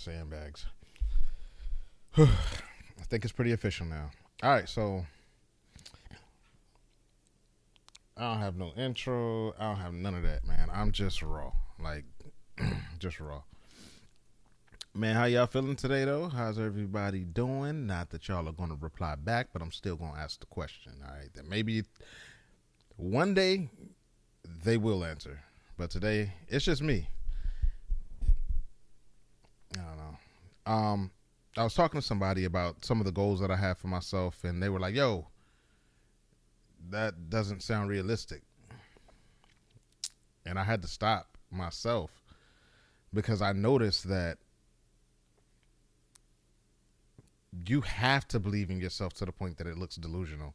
Sandbags. I think it's pretty official now. All right, so I don't have no intro. I don't have none of that, man. I'm just raw, like just raw. Man, how y'all feeling today, though? How's everybody doing? Not that y'all are going to reply back, but I'm still going to ask the question. All right, that maybe one day they will answer, but today it's just me. I don't know. I was talking to somebody about some of the goals that I have for myself, and they were like, "Yo, that doesn't sound realistic." And I had to stop myself because I noticed that you have to believe in yourself to the point that it looks delusional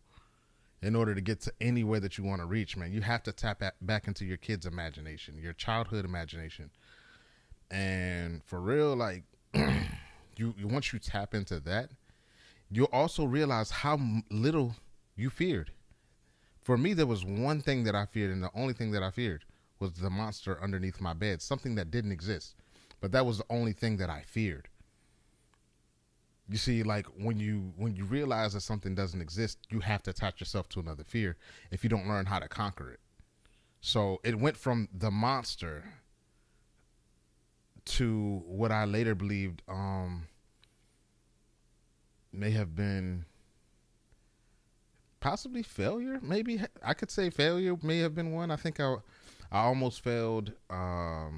in order to get to anywhere that you want to reach, man. You have to tap back into your kid's imagination, your childhood imagination. And for real, like, you once you tap into that, you'll also realize how little you feared. For me, there was one thing that I feared, and the only thing that I feared was the monster underneath my bed, something that didn't exist. But that was the only thing that I feared. You see, like when you realize that something doesn't exist, you have to attach yourself to another fear if you don't learn how to conquer it. So it went from the monster to what I later believed may have been possibly failure. Maybe I could say failure may have been one. I think I almost failed. I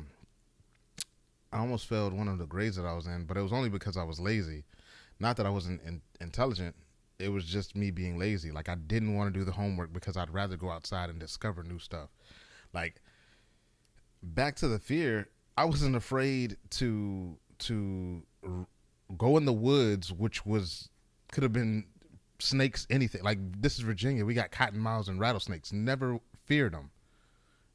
almost failed one of the grades that I was in, but it was only because I was lazy. Not that I wasn't intelligent. It was just me being lazy. Like, I didn't want to do the homework because I'd rather go outside and discover new stuff. Like, back to the fear, I wasn't afraid to go in the woods, which could have been snakes, anything. Like, this is Virginia. We got cottonmouths and rattlesnakes. Never feared them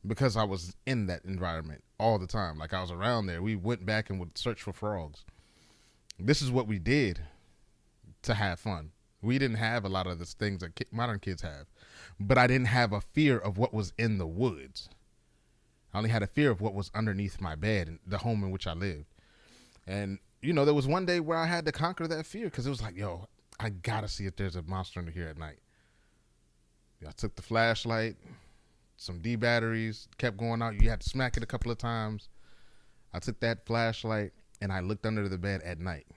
because I was in that environment all the time. Like, I was around there. We went back and would search for frogs. This is what we did to have fun. We didn't have a lot of the things that modern kids have, but I didn't have a fear of what was in the woods. I only had a fear of what was underneath my bed and the home in which I lived. And, there was one day where I had to conquer that fear because it was like, yo, I got to see if there's a monster under here at night. I took the flashlight, some D batteries, kept going out. You had to smack it a couple of times. I took that flashlight and I looked under the bed at night.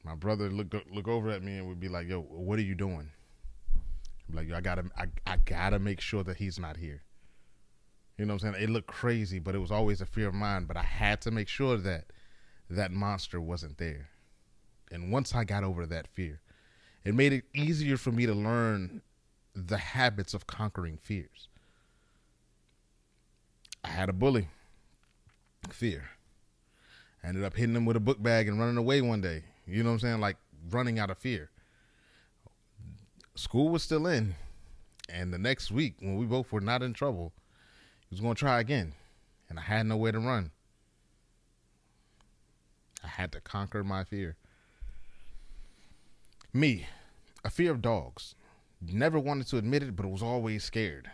My brother look over at me and would be like, "Yo, what are you doing?" I'm like, "Yo, I gotta make sure that he's not here." You know what I'm saying? It looked crazy, but it was always a fear of mine. But I had to make sure that that monster wasn't there. And once I got over that fear, it made it easier for me to learn the habits of conquering fears. I had a bully. Fear. I ended up hitting him with a book bag and running away one day. You know what I'm saying? Like, running out of fear. School was still in. And the next week, when we both were not in trouble, he was going to try again. And I had nowhere to run. I had to conquer my fear. Me, a fear of dogs. Never wanted to admit it, but was always scared.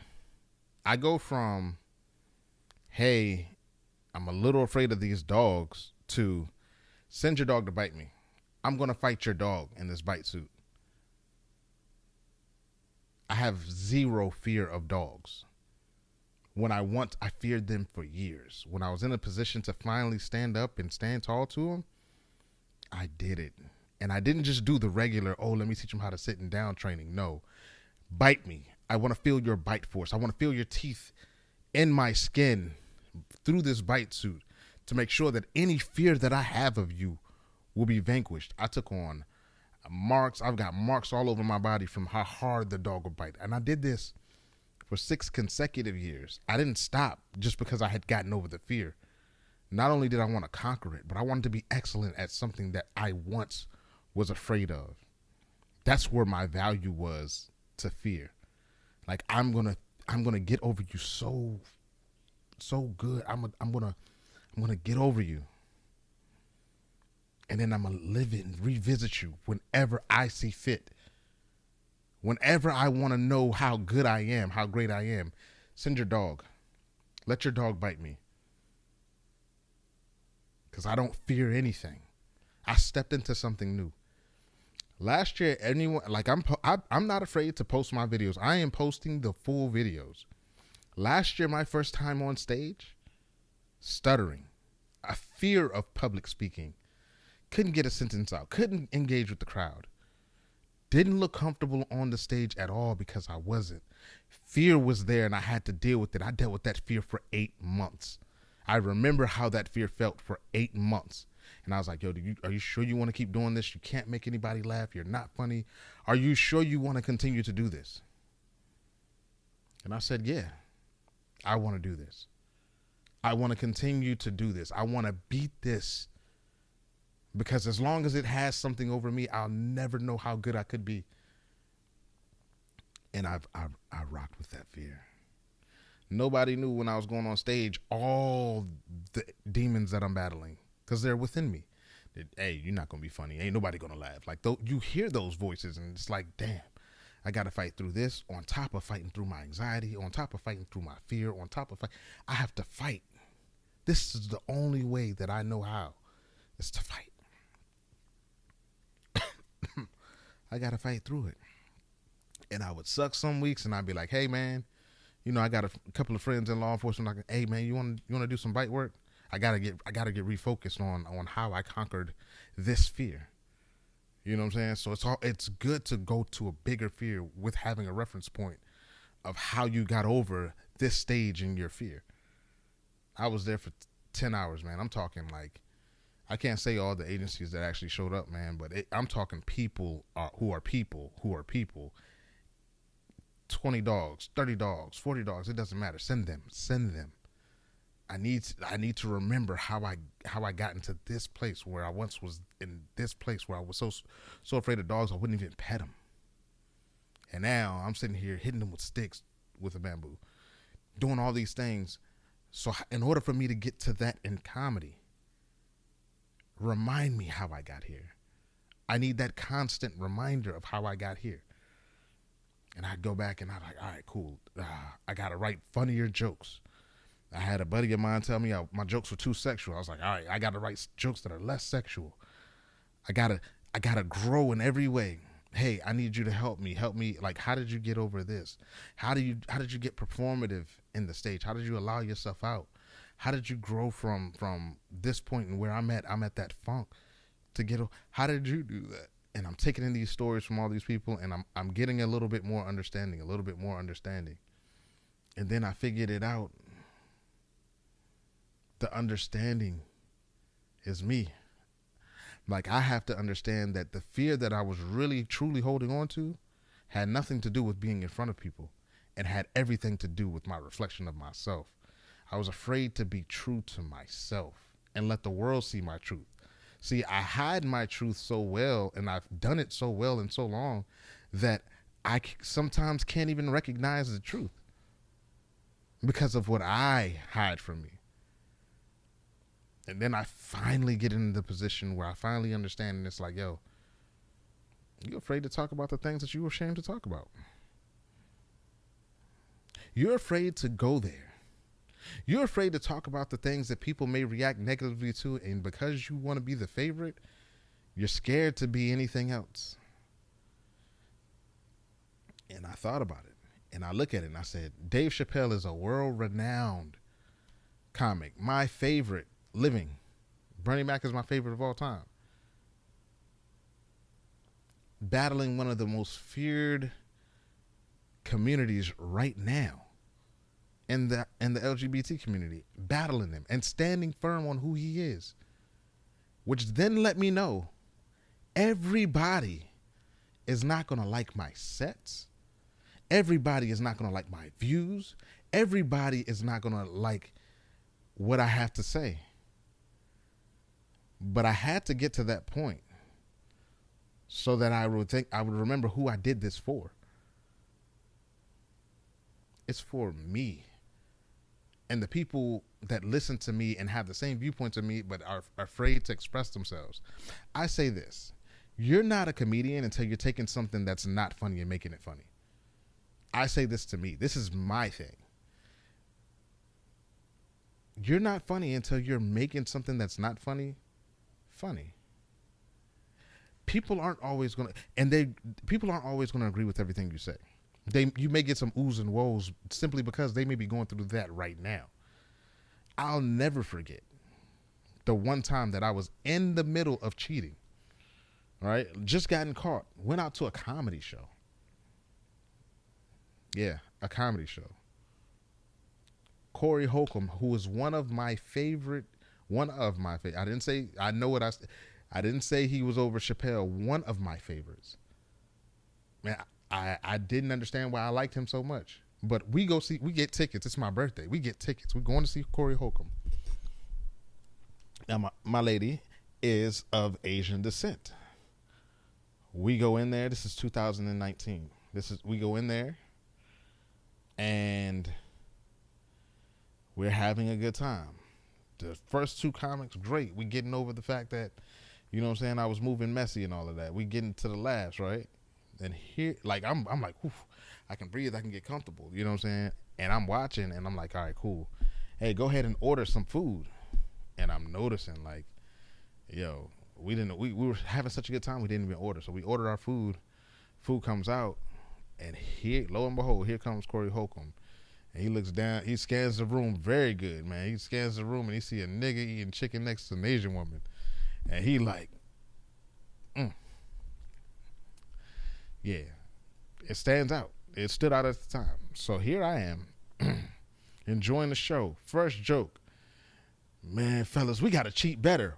I go from, hey, I'm a little afraid of these dogs, to send your dog to bite me. I'm going to fight your dog in this bite suit. I have zero fear of dogs. I feared them for years. When I was in a position to finally stand up and stand tall to them, I did it. And I didn't just do the regular, let me teach them how to sit and down training. No, bite me. I want to feel your bite force. I want to feel your teeth in my skin through this bite suit to make sure that any fear that I have of you will be vanquished. I took on marks. I've got marks all over my body from how hard the dog would bite. And I did this for 6 consecutive years. I didn't stop just because I had gotten over the fear. Not only did I want to conquer it, but I wanted to be excellent at something that I once was afraid of. That's where my value was to fear. Like, I'm gonna get over you so good. I'm gonna get over you, and then I'm gonna live it and revisit you whenever I see fit. Whenever I want to know how good I am, how great I am, send your dog. Let your dog bite me. because I don't fear anything. I stepped into something new. Last year, anyone like I'm not afraid to post my videos. I am posting the full videos. Last year, my first time on stage, stuttering, a fear of public speaking, couldn't get a sentence out, couldn't engage with the crowd, didn't look comfortable on the stage at all because I wasn't. Fear was there and I had to deal with it. I dealt with that fear for 8 months. I remember how that fear felt for 8 months. And I was like, yo, are you sure you want to keep doing this? You can't make anybody laugh. You're not funny. Are you sure you want to continue to do this? And I said, yeah, I want to do this. I want to continue to do this. I want to beat this. Because as long as it has something over me, I'll never know how good I could be. And I rocked with that fear. Nobody knew when I was going on stage all the demons that I'm battling. Because they're within me. Hey, you're not going to be funny. Ain't nobody going to laugh. Like, you hear those voices and it's like, damn, I got to fight through this on top of fighting through my anxiety, on top of fighting through my fear, on top of I have to fight. This is the only way that I know how, is to fight. I got to fight through it. And I would suck some weeks and I'd be like, hey, man, I got a couple of friends in law enforcement. Like, hey, man, you want to do some bite work? I gotta get refocused on how I conquered this fear. You know what I'm saying? So it's good to go to a bigger fear with having a reference point of how you got over this stage in your fear. I was there for 10 hours, man. I'm talking like, I can't say all the agencies that actually showed up, man, but I'm talking people who are people. 20 dogs, 30 dogs, 40 dogs, it doesn't matter. Send them. I need to remember how I got into this place where I once was in this place where I was so afraid of dogs I wouldn't even pet them. And now I'm sitting here hitting them with sticks with a bamboo, doing all these things. So in order for me to get to that in comedy, remind me how I got here. I need that constant reminder of how I got here. And I'd go back and I'm like, all right, cool. I got to write funnier jokes. I had a buddy of mine tell me my jokes were too sexual. I was like, all right, I got to write jokes that are less sexual. I gotta grow in every way. Hey, I need you to help me. Like, how did you get over this? How did you get performative in the stage? How did you allow yourself out? How did you grow from this point and where I'm at that funk to get? How did you do that? And I'm taking in these stories from all these people, and I'm getting a little bit more understanding. And then I figured it out. The understanding is me. Like, I have to understand that the fear that I was really, truly holding on to had nothing to do with being in front of people and had everything to do with my reflection of myself. I was afraid to be true to myself and let the world see my truth. See, I hide my truth so well, and I've done it so well and so long that I sometimes can't even recognize the truth because of what I hide from me. And then I finally get in the position where I finally understand, and it's like, yo, you're afraid to talk about the things that you were ashamed to talk about. You're afraid to go there. You're afraid to talk about the things that people may react negatively to, and because you want to be the favorite, you're scared to be anything else. And I thought about it, and I look at it, and I said, Dave Chappelle is a world-renowned comic, my favorite living. Bernie Mac is my favorite of all time. Battling one of the most feared communities right now in the LGBT community, battling them and standing firm on who he is, which then let me know everybody is not going to like my sets. Everybody is not going to like my views. Everybody is not going to like what I have to say. But I had to get to that point so that I would remember who I did this for. It's for me. And the people that listen to me and have the same viewpoint to me but are afraid to express themselves. I say this. You're not a comedian until you're taking something that's not funny and making it funny. I say this to me. This is my thing. You're not funny until you're making something that's not funny funny. People aren't always gonna, and they people aren't always gonna agree with everything you say. You may get some oohs and woes simply because they may be going through that right now. I'll never forget the one time that I was in the middle of cheating. Right, just gotten caught. Went out to a comedy show. Yeah, a comedy show. Corey Holcomb, who is one of my favorite. One of my favorite. I didn't say I know what I. I didn't say he was over Chappelle. One of my favorites. Man, I didn't understand why I liked him so much. But we go see. We get tickets. It's my birthday. We get tickets. We're going to see Corey Holcomb. Now my lady is of Asian descent. We go in there. This is 2019. We go in there, and we're having a good time. The first two comics, great. We getting over the fact that, you know what I'm saying, I was moving messy and all of that. We getting to the laughs, right? And here, like I'm like, oof, I can breathe. I can get comfortable. You know what I'm saying? And I'm watching, and I'm like, all right, cool. Hey, go ahead and order some food. And I'm noticing, like, yo. We were having such a good time we didn't even order. So we ordered our food. Food comes out, and here, lo and behold, here comes Corey Holcomb. And he looks down, he scans the room very good, man. He scans the room and he see a nigga eating chicken next to an Asian woman. And he like, yeah. It stands out. It stood out at the time. So here I am, enjoying the show. First joke. Man, fellas, we gotta cheat better.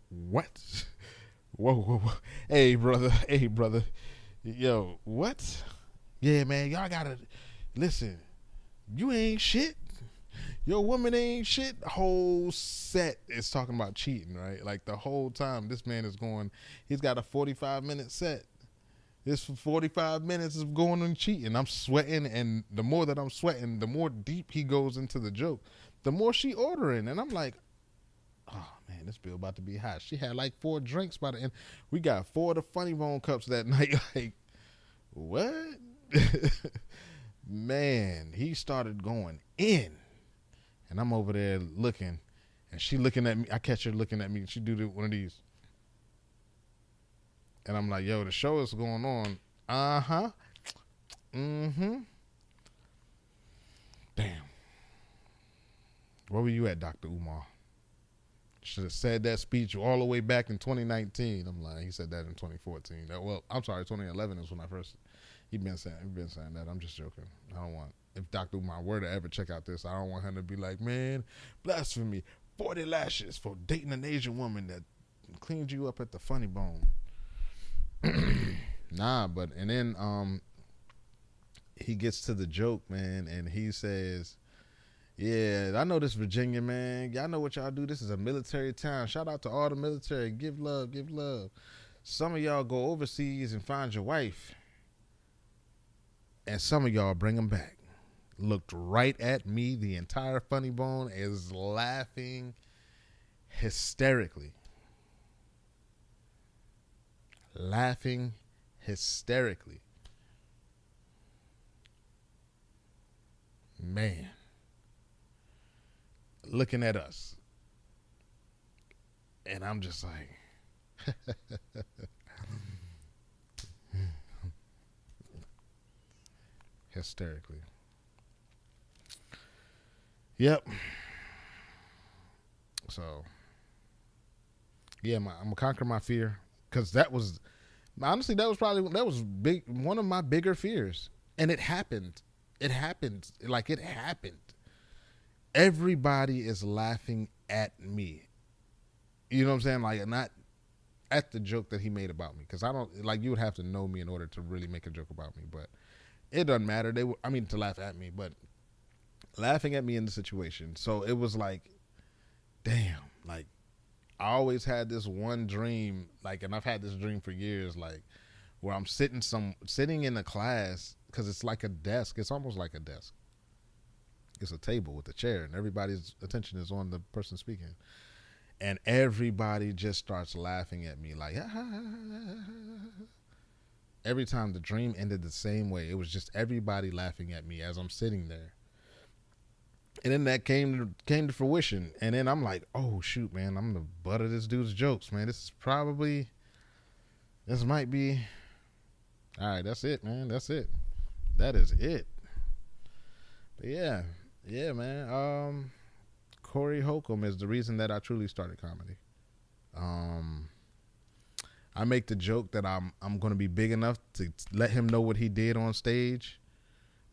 What? Whoa. Hey, brother. Yo, what? Yeah, man, y'all gotta listen. You ain't shit. Your woman ain't shit. The whole set is talking about cheating, right? Like the whole time this man is going, he's got a 45-minute set. This 45 minutes of going and cheating. I'm sweating, and the more that I'm sweating, the more deep he goes into the joke, the more she ordering. And I'm like, oh man, this bill about to be hot. She had like 4 drinks by the end. We got 4 of the Funny Bone cups that night. Like, what? Man, he started going in, and I'm over there looking, and she looking at me. I catch her looking at me. She do one of these, and I'm like, yo, the show is going on. Uh-huh. Mm-hmm. Damn. Where were you at, Dr. Umar? Should have said that speech all the way back in 2019. I'm lying. He said that in 2014. Well, I'm sorry, 2011 is when I first. He been saying that. I'm just joking. I don't want, if Dr. Umar were to ever check out this, I don't want him to be like, man, blasphemy, 40 lashes for dating an Asian woman that cleaned you up at the Funny Bone. Nah, but and then he gets to the joke, man, and he says, yeah, I know this Virginia, man. Y'all know what y'all do. This is a military town. Shout out to all the military. Give love. Some of y'all go overseas and find your wife, and some of y'all bring them back. Looked right at me. The entire Funny Bone is laughing hysterically. Laughing hysterically. Man. Looking at us. And I'm just like, hysterically. Yep. So, yeah, I'm gonna conquer my fear, because that was, honestly, that was big, one of my bigger fears, and it happened. It happened. Everybody is laughing at me. You know what I'm saying? Like, not at the joke that he made about me, because I don't, like, you would have to know me in order to really make a joke about me, but it doesn't matter. To laugh at me, but laughing at me in the situation. So it was like, damn, like, I always had this one dream, like, and I've had this dream for years, like, where I'm sitting in a class, because it's like a desk. It's almost like a desk. It's a table with a chair, and everybody's attention is on the person speaking. And everybody just starts laughing at me, like, every time the dream ended the same way. It was just everybody laughing at me as I'm sitting there. And then that came to fruition. And then I'm like, oh shoot, man, I'm the butt of this dude's jokes, man. This might be all right. That's it, man. That's it. That is it. But yeah, man. Corey Holcomb is the reason that I truly started comedy. Um, I make the joke that I'm going to be big enough to let him know what he did on stage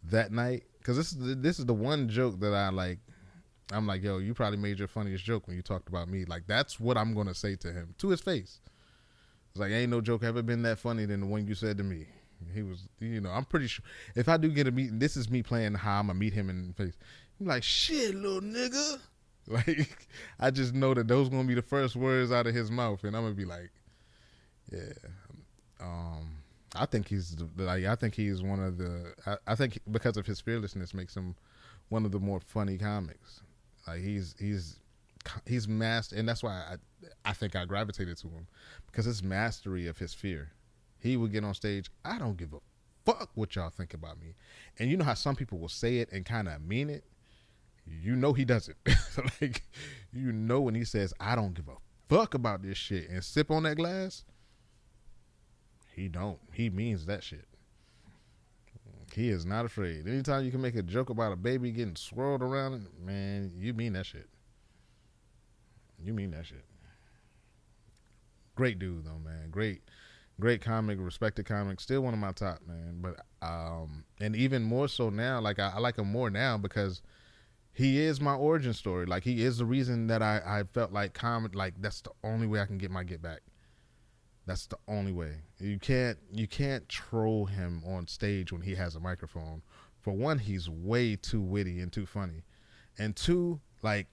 that night, because this is the one joke that I like. I'm like, yo, you probably made your funniest joke when you talked about me. Like, that's what I'm going to say to him, to his face. It's like, ain't no joke ever been that funny than the one you said to me. He was, I'm pretty sure if I do get a meeting, this is me playing how I'm going to meet him in the face. I'm like, shit, little nigga. Like, I just know that those going to be the first words out of his mouth. And I'm going to be like, yeah. I think he's one of the, I think because of his fearlessness makes him one of the more funny comics. Like, he's mastered, and that's why I think I gravitated to him, because his mastery of his fear. He would get on stage, I don't give a fuck what y'all think about me. And you know how some people will say it and kind of mean it? You know he doesn't. Like, when he says, I don't give a fuck about this shit, and sip on that glass, he don't. He means that shit. He is not afraid. Anytime you can make a joke about a baby getting swirled around, man, you mean that shit. You mean that shit. Great dude, though, man. Great comic, respected comic. Still one of my top, man. But and even more so now, like I like him more now because he is my origin story. Like, he is the reason that I felt like comedy. Like, that's the only way I can get my get back. That's the only way. You can't troll him on stage when he has a microphone. For one, he's way too witty and too funny, and two, like,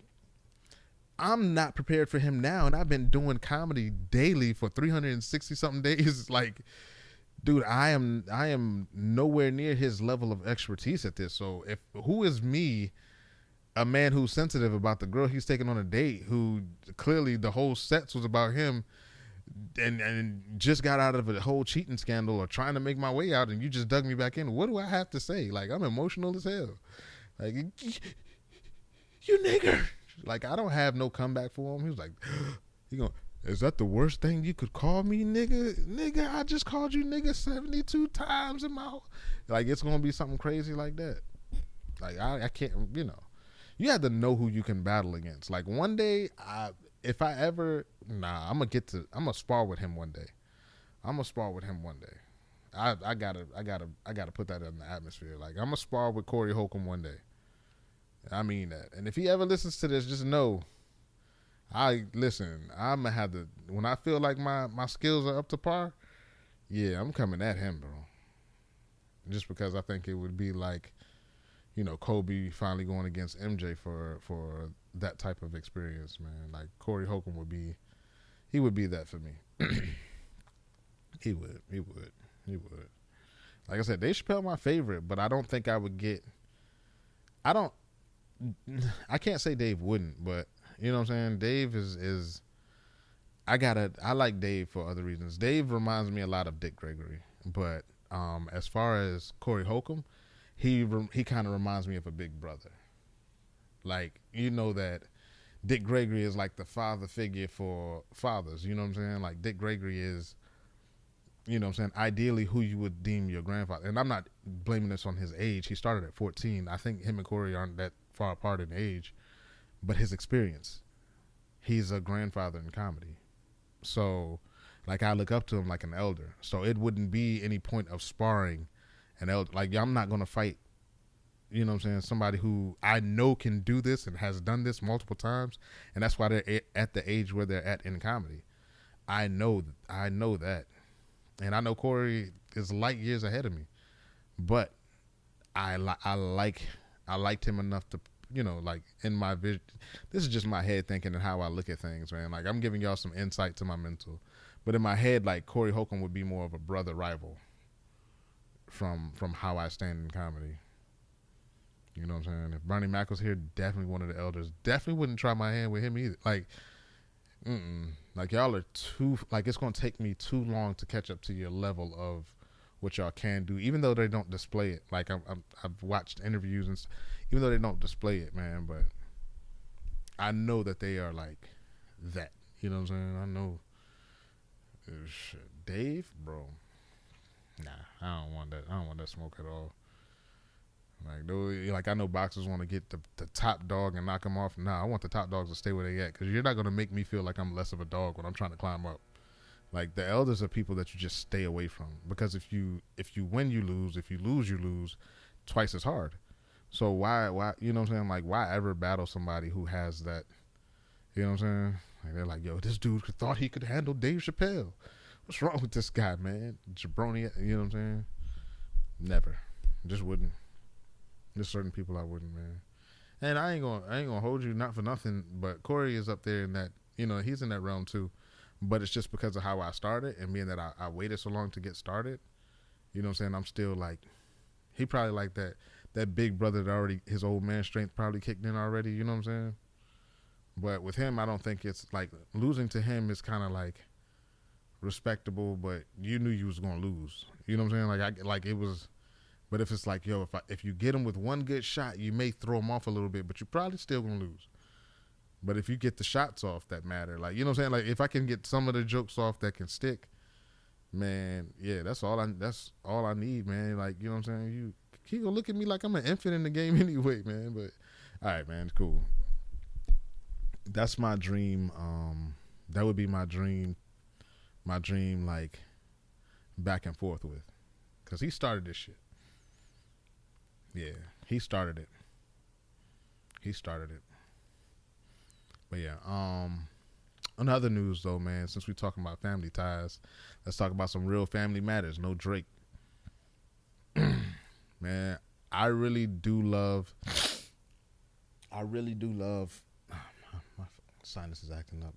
I'm not prepared for him now, and I've been doing comedy daily for 360 something days. Like, dude, I am nowhere near his level of expertise at this. So who is me, a man who's sensitive about the girl he's taking on a date, who clearly the whole set was about him, and just got out of a whole cheating scandal or trying to make my way out, and you just dug me back in. What do I have to say? Like, I'm emotional as hell. Like, you nigger. Like, I don't have no comeback for him. He was like, is that the worst thing you could call me, nigga? Nigga, I just called you nigga 72 times in my like, it's gonna be something crazy like that. Like, I can't, you have to know who you can battle against. Like, one day, I'm gonna spar with him one day. I gotta put that in the atmosphere. Like, I'm gonna spar with Corey Holcomb one day. I mean that. And if he ever listens to this, just know, I'm gonna have to, when I feel like my skills are up to par, yeah, I'm coming at him, bro. Just because I think it would be like, Kobe finally going against MJ for that type of experience, man. Like, Corey Holcomb would be that for me. He would. Like I said, Dave Chappelle my favorite, but I don't think I would get. I can't say Dave wouldn't, but you know what I'm saying? Dave is I like Dave for other reasons. Dave reminds me a lot of Dick Gregory, but as far as Corey Holcomb, he kind of reminds me of a big brother. Like, that Dick Gregory is like the father figure for fathers, you know what I'm saying? Like, Dick Gregory is, ideally who you would deem your grandfather. And I'm not blaming this on his age. He started at 14. I think him and Corey aren't that far apart in age, but his experience. He's a grandfather in comedy. So, like, I look up to him like an elder. So it wouldn't be any point of sparring an elder. Like, I'm not going to fight, you know what I'm saying, somebody who I know can do this and has done this multiple times. And that's why they're at the age where they're at in comedy. I know that. And I know Corey is light years ahead of me. But I liked him enough to, like, in my vision. This is just my head thinking and how I look at things, man. Like, I'm giving y'all some insight to my mental. But in my head, like, Corey Holcomb would be more of a brother rival from how I stand in comedy. You know what I'm saying? If Bernie Mac was here, definitely one of the elders. Definitely wouldn't try my hand with him either. Like, like, y'all are too, like, it's going to take me too long to catch up to your level of what y'all can do, even though they don't display it. Like I've watched interviews and even though they don't display it, man, but I know that they are like that. You know what I'm saying? I know. Dave, bro. Nah, I don't want that. I don't want that smoke at all. Like I know boxers want to get the top dog and knock him off. Nah, I want the top dogs to stay where they at because you're not gonna make me feel like I'm less of a dog when I'm trying to climb up. Like the elders are people that you just stay away from because if you win you lose, if you lose twice as hard. So why you know what I'm saying? Like why ever battle somebody who has that? You know what I'm saying? Like they're like, yo, this dude thought he could handle Dave Chappelle. What's wrong with this guy, man? Jabroni, you know what I'm saying? Never, just wouldn't. There's certain people I wouldn't, man. And I ain't gonna hold you not for nothing, but Corey is up there in that, you know, he's in that realm too. But it's just because of how I started and being that I waited so long to get started. You know what I'm saying? I'm still like, he probably like that big brother that already, his old man strength probably kicked in already. You know what I'm saying? But with him, I don't think it's like losing to him is kind of like respectable, but you knew you was gonna lose. You know what I'm saying? Like it was. But if it's like, yo, if you get him with one good shot, you may throw him off a little bit, but you're probably still going to lose. But if you get the shots off that matter, like, you know what I'm saying? Like, if I can get some of the jokes off that can stick, man, yeah, that's all I need, man. Like, you know what I'm saying? He going to look at me like I'm an infant in the game anyway, man. But, all right, man, it's cool. That's my dream. That would be my dream, like, back and forth with. Because he started this shit. Yeah, he started it. But yeah, on other news though, man, since we're talking about family ties, let's talk about some real family matters. No Drake. Man, I really do love my sinus is acting up.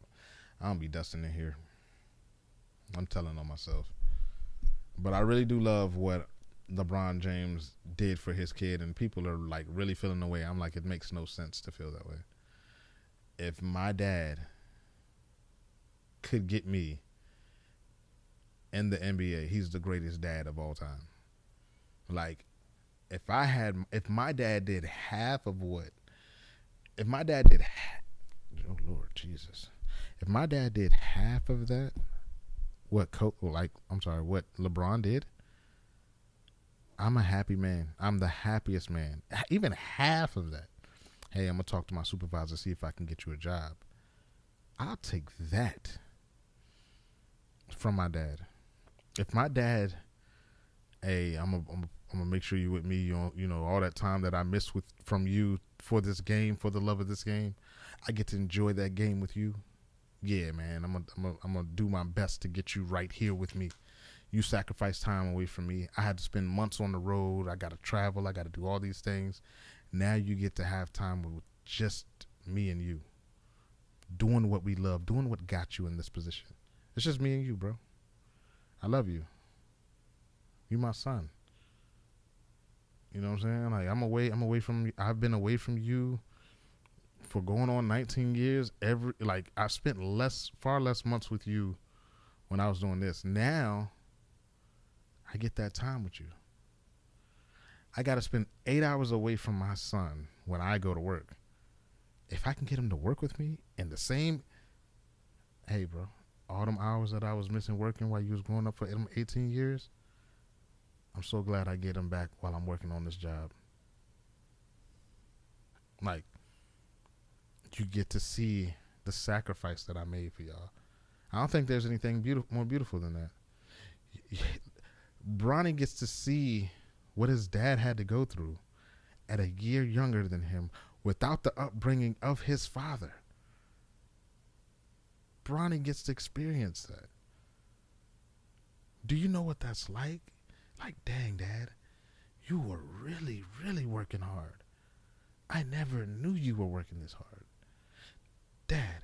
I don't be dusting in here. I'm telling on myself. But I really do love what LeBron James did for his kid, and people are like really feeling the way. I'm like, it makes no sense to feel that way. If my dad could get me in the NBA, he's the greatest dad of all time. Like, if my dad did half of what, if my dad did, oh Lord Jesus, if my dad did half of that, what LeBron did, I'm a happy man. I'm the happiest man. Even half of that. Hey, I'm going to talk to my supervisor, see if I can get you a job. I'll take that from my dad. If my dad, hey, I'm going to make sure you with me, you know, all that time that I missed from you for this game, for the love of this game, I get to enjoy that game with you. Yeah, man, I'm going to do my best to get you right here with me. You sacrificed time away from me. I had to spend months on the road. I got to travel. I got to do all these things. Now you get to have time with just me and you. Doing what we love. Doing what got you in this position. It's just me and you, bro. I love you. You my son. You know what I'm saying? Like I'm away from you. I've been away from you for going on 19 years. I spent far less months with you when I was doing this. Now I get that time with you. I got to spend 8 hours away from my son when I go to work. If I can get him to work with me in the same, hey, bro, all them hours that I was missing working while you was growing up for 18 years, I'm so glad I get him back while I'm working on this job. Like, you get to see the sacrifice that I made for y'all. I don't think there's anything more beautiful than that. Bronny gets to see what his dad had to go through at a year younger than him without the upbringing of his father. Bronny gets to experience that. Do you know what that's like? Like, dang, Dad, you were really, really working hard. I never knew you were working this hard. Dad,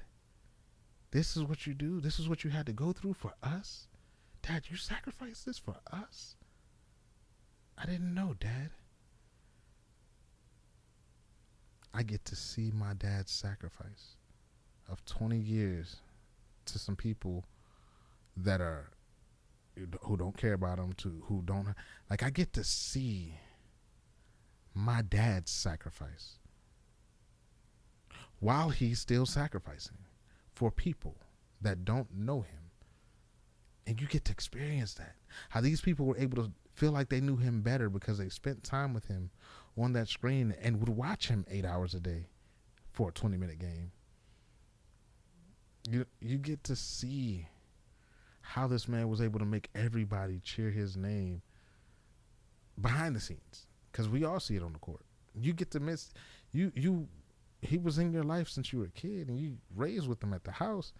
this is what you do? This is what you had to go through for us? Dad, you sacrificed this for us? I didn't know, Dad. I get to see my dad's sacrifice of 20 years to some people that are who don't care about him to who don't. Like, I get to see my dad's sacrifice while he's still sacrificing for people that don't know him. And you get to experience that. How these people were able to feel like they knew him better because they spent time with him on that screen and would watch him 8 hours a day for a 20-minute game. You get to see how this man was able to make everybody cheer his name behind the scenes, because we all see it on the court. You get to miss he was in your life since you were a kid, and you raised with him at the house,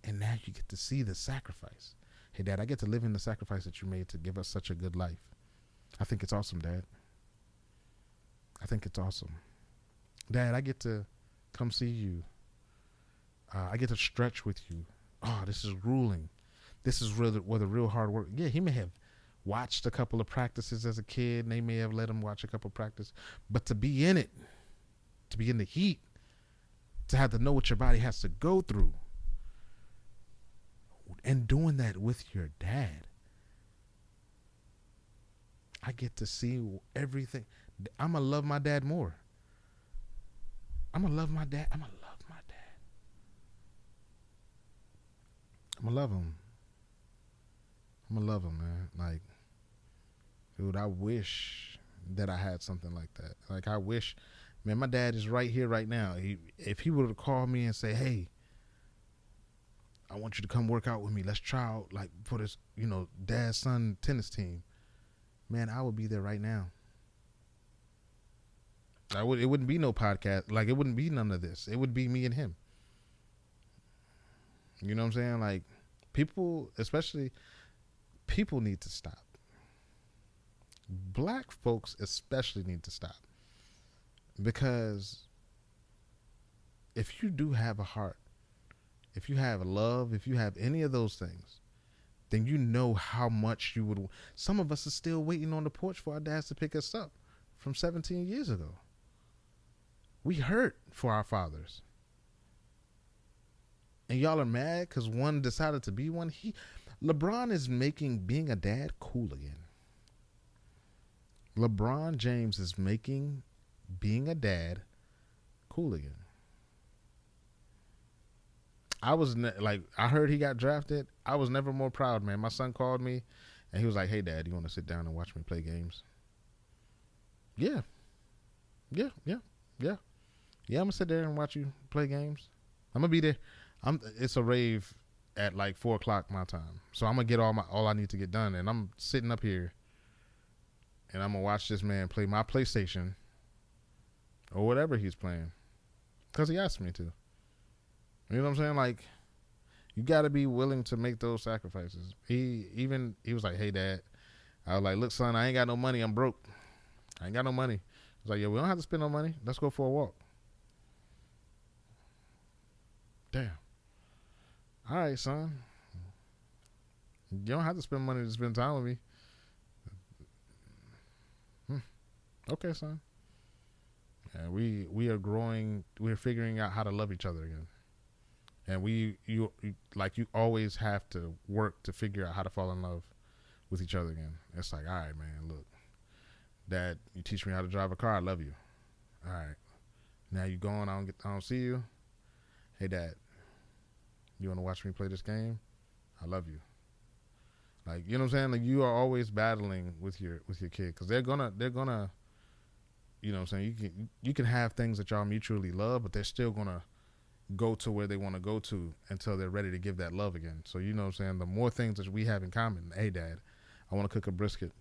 and now you get to see the sacrifice. Hey, Dad, I get to live in the sacrifice that you made to give us such a good life. I think it's awesome, Dad. I think it's awesome. Dad, I get to come see you. I get to stretch with you. Oh, this is grueling. This is really where the real hard work. Yeah, he may have watched a couple of practices as a kid, and they may have let him watch a couple of practices, but to be in it, to be in the heat, to have to know what your body has to go through, and doing that with your dad, I get to see everything. I'm going to love my dad more. I'm going to love my dad. I'm going to love my dad. I'm going to love him. I'm going to love him, man. Like, dude, I wish that I had something like that. Like, I wish, man, my dad is right here right now. If he would have called me and say, hey, I want you to come work out with me. Let's try out, like, for this, dad son tennis team. Man, I would be there right now. It wouldn't be no podcast. Like, it wouldn't be none of this. It would be me and him. You know what I'm saying? Like, people need to stop. Black folks especially need to stop. Because if you do have a heart, if you have love, if you have any of those things, then you know how much you would. Some of us are still waiting on the porch for our dads to pick us up from 17 years ago. We hurt for our fathers. And y'all are mad because one decided to be one. LeBron is making being a dad cool again. LeBron James is making being a dad cool again. I heard he got drafted. I was never more proud, man. My son called me and he was like, hey, Dad, you want to sit down and watch me play games? Yeah. Yeah, I'm going to sit there and watch you play games. I'm going to be there. It's a rave at like 4 o'clock my time. So I'm going to get all I need to get done. And I'm sitting up here and I'm going to watch this man play my PlayStation or whatever he's playing because he asked me to. You know what I'm saying? Like, you got to be willing to make those sacrifices. He was like, hey, Dad. I was like, look, son, I ain't got no money. I'm broke. I ain't got no money. He's like, yeah, we don't have to spend no money. Let's go for a walk. Damn. All right, son. You don't have to spend money to spend time with me. Okay, son. Yeah, we are growing. We're figuring out how to love each other again. And you always have to work to figure out how to fall in love with each other again. It's like, all right, man, look, Dad, you teach me how to drive a car. I love you. All right. Now you gone. I don't see you. Hey, Dad, you want to watch me play this game? I love you. Like, you know what I'm saying? Like, you are always battling with your kid because they're gonna, you know what I'm saying? You can have things that y'all mutually love, but they're still gonna go to where they want to go to until they're ready to give that love again. So, you know what I'm saying? The more things that we have in common. Hey, Dad, I want to cook a brisket.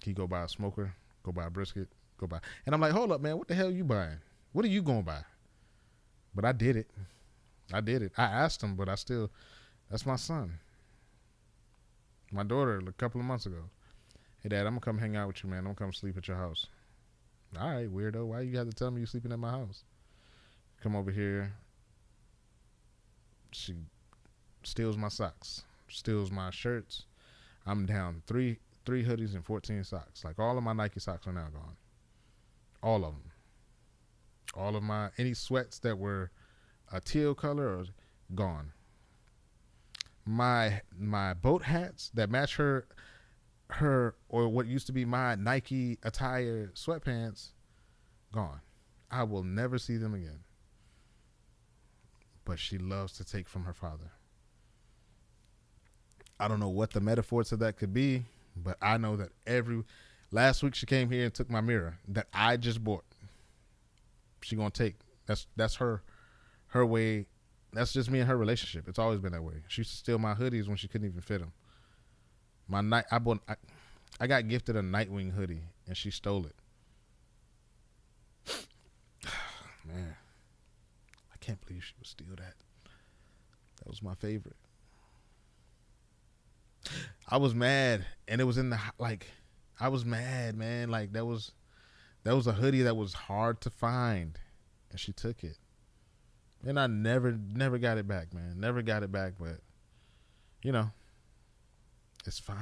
He go buy a smoker, go buy a brisket, go buy. And I'm like, hold up, man. What the hell are you buying? What are you going to buy? But I did it. I asked him, but that's my son. My daughter a couple of months ago. Hey, Dad, I'm going to come hang out with you, man. I'm going to come sleep at your house. All right, weirdo. Why you have to tell me you're sleeping at my house? Come over here. She steals my socks, steals my shirts. I'm down three hoodies and 14 socks. Like, all of my Nike socks are now gone. All of them. All of any sweats that were a teal color are gone. my boat hats that match her or what used to be my Nike attire sweatpants gone. I will never see them again. But she loves to take from her father. I don't know what the metaphor to that could be, but I know that last week she came here and took my mirror that I just bought. She gonna take. That's her way. That's just me and her relationship. It's always been that way. She used to steal my hoodies when she couldn't even fit them. I got gifted a Nightwing hoodie and she stole it. Man, I can't believe she would steal that. That was my favorite. I was mad, and it was in the I was mad, man. Like that was a hoodie that was hard to find, and she took it, and I never got it back, man. Never got it back, but you know, it's fine.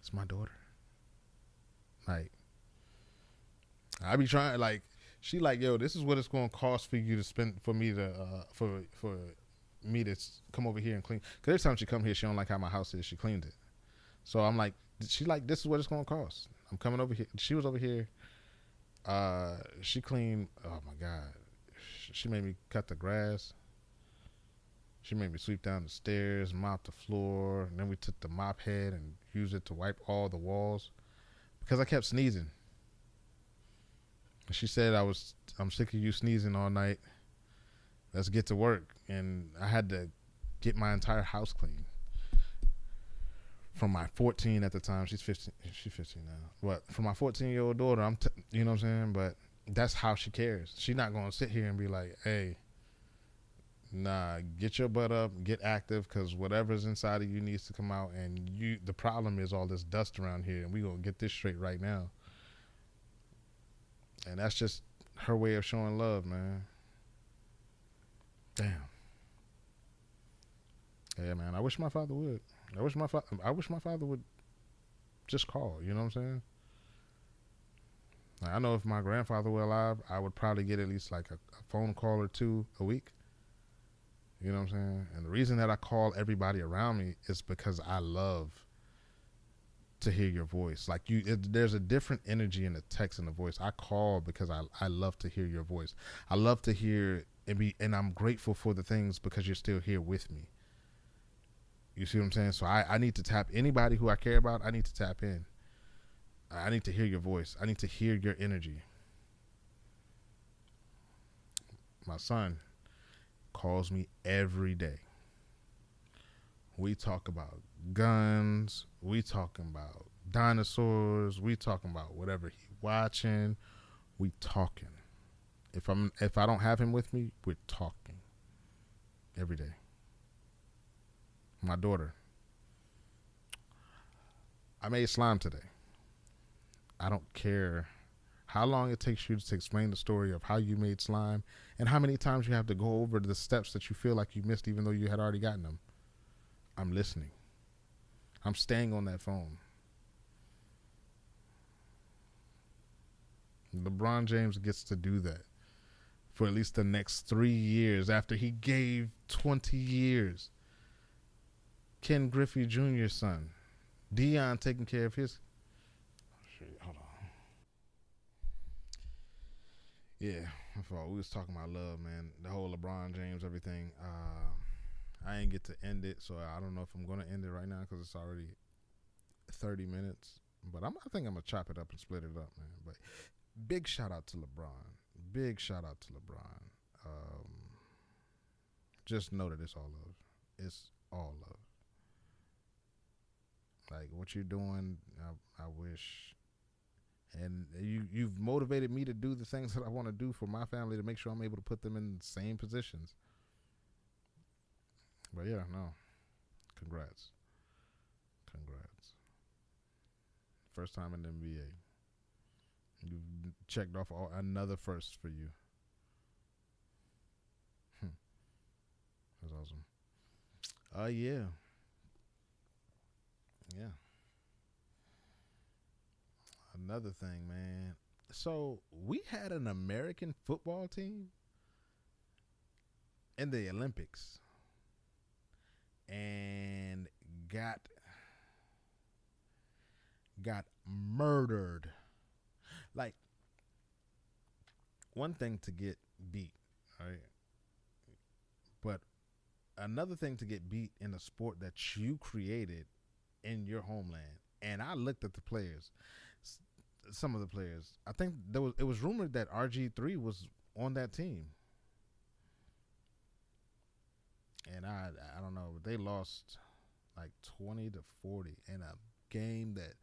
It's my daughter. Like I be trying, like she like, yo, this is what it's gonna cost for you to spend for me to for me to come over here and clean. Cause every time she come here, she don't like how my house is. She cleaned it, so I'm like, she like, this is what it's gonna cost. I'm coming over here. She was over here. She cleaned. Oh my god, she made me cut the grass. She made me sweep down the stairs, mop the floor, and then we took the mop head and used it to wipe all the walls because I kept sneezing. And she said, I'm sick of you sneezing all night. Let's get to work. And I had to get my entire house clean. From my 14 at the time, she's 15 now. But for my 14-year-old daughter, you know what I'm saying? But that's how she cares. She's not going to sit here and be like, hey, nah, get your butt up, get active, because whatever's inside of you needs to come out. And the problem is all this dust around here, and we going to get this straight right now. And that's just her way of showing love, man. Damn. Yeah, man. I wish my father would. I wish my father would just call. You know what I'm saying? Like, I know if my grandfather were alive, I would probably get at least like a phone call or two a week. You know what I'm saying? And the reason that I call everybody around me is because I love to hear your voice. Like there's a different energy in the text and the voice. I call because I love to hear your voice. I love to hear and I'm grateful for the things because you're still here with me. You see what I'm saying? So I need to tap anybody who I care about. I need to tap in. I need to hear your voice. I need to hear your energy. My son calls me every day. We talk about guns. We talking about dinosaurs. We talking about whatever he watching. We talking. If I don't have him with me, we're talking every day. My daughter. I made slime today. I don't care how long it takes you to explain the story of how you made slime and how many times you have to go over the steps that you feel like you missed even though you had already gotten them. I'm listening. I'm staying on that phone. LeBron James gets to do that for at least the next 3 years after he gave 20 years. Ken Griffey Jr.'s son. Dion taking care of his. Hold on. Yeah, my fault. We was talking about love, man. The whole LeBron James, everything. I ain't get to end it, so I don't know if I'm going to end it right now because it's already 30 minutes. But I think I'm going to chop it up and split it up, man. But big shout out to LeBron. Big shout out to LeBron. Just know that it's all love. It's all love. Like what you're doing, I wish. And you've motivated me to do the things that I want to do for my family to make sure I'm able to put them in the same positions. But yeah, no. Congrats. First time in the NBA. You've checked off another first for you. That's awesome. Yeah. Yeah. Another thing, man. So we had an American football team in the Olympics. and got murdered. Like, one thing to get beat, right? But another thing to get beat in a sport that you created in your homeland. And I looked at the players, some of the players. I think it was rumored that RG3 was on that team. And I don't know, but they lost like 20-40 in a game that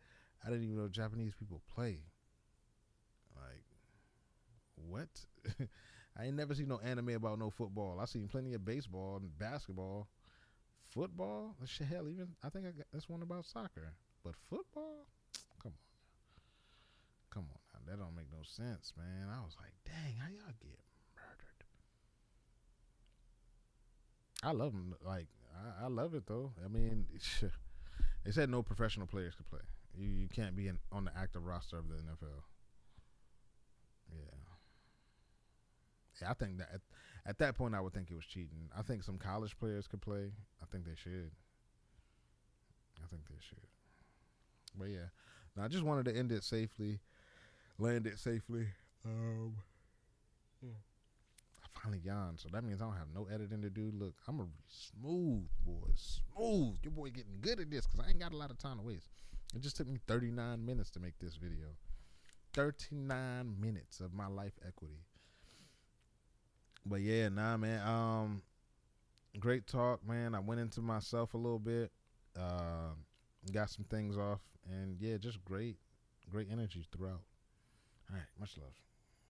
I didn't even know Japanese people play. Like, what? I ain't never seen no anime about no football. I seen plenty of baseball and basketball. Football? Shit, hell, even I think I got this one about soccer. But football? Come on. Come on now. That don't make no sense, man. I was like, dang, how y'all get murdered? I love them. Like, I love it, though. I mean, they said no professional players could play. You can't be on the active roster of the NFL. Yeah. Yeah, I think that at that point, I would think it was cheating. I think some college players could play. I think they should. I think they should. But yeah, now I just wanted to end it safely, land it safely. I finally yawned, so that means I don't have no editing to do. Look, I'm a smooth boy, smooth. Your boy getting good at this because I ain't got a lot of time to waste. It just took me 39 minutes to make this video. 39 minutes of my life equity. But yeah, nah, man. Great talk, man. I went into myself a little bit. Got some things off, and yeah, just great energy throughout. All right, much love.